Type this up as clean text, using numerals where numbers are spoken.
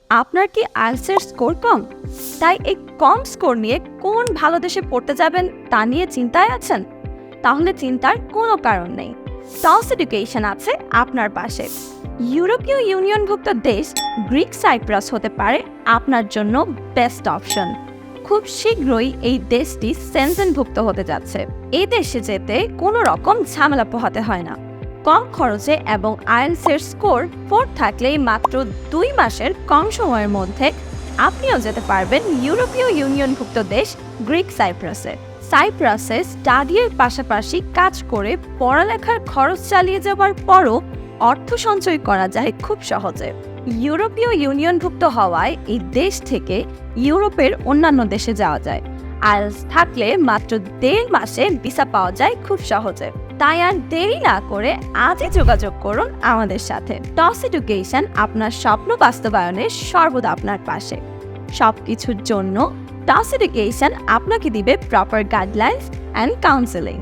আপনার কি IELTS score কম? তাই এই কম স্কোর নিয়ে কোন ভালো দেশে পড়তে যাবেন তা নিয়ে চিন্তায় আছেন? তাহলে চিন্তার কোনো কারণ নেই। টস এডুকেশন আছে আপনার পাশে। ইউরোপীয় ইউনিয়নভুক্ত দেশ গ্রিক সাইপ্রাস হতে পারে আপনার জন্য বেস্ট অপশন। খুব শীঘ্রই এই দেশটি সেনজেনভুক্ত হতে যাচ্ছে। এই দেশে যেতে কোনো রকম ঝামেলা পোহাতে হয় না। কম খরচে এবং আইএলটিএস স্কোর 4 থাকলেই মাত্র 2 মাসের কম সময়ের মধ্যে আপনিও যেতে পারবেন ইউরোপীয় ইউনিয়নভুক্ত দেশ গ্রিক সাইপ্রাসে। সাইপ্রাসে স্টাডির পাশাপাশি কাজ করে পড়ালেখার খরচ চালিয়ে যাওয়ার পরও অর্থ সঞ্চয় করা যায় খুব সহজে। ইউরোপীয় ইউনিয়নভুক্ত হওয়ায় এই দেশ থেকে ইউরোপের অন্যান্য দেশে যাওয়া যায়। আইএলটিএস থাকলে মাত্র 1.5 মাসে ভিসা পাওয়া যায় খুব সহজে। তাই আর দেরি না করে আজই যোগাযোগ করুন আমাদের সাথে। টস এডুকেশন আপনার স্বপ্ন বাস্তবায়নে সর্বদা আপনার পাশে। সবকিছুর জন্য টস এডুকেশন আপনাকে দিবে প্রপার গাইডলাইন্স অ্যান্ড কাউন্সেলিং।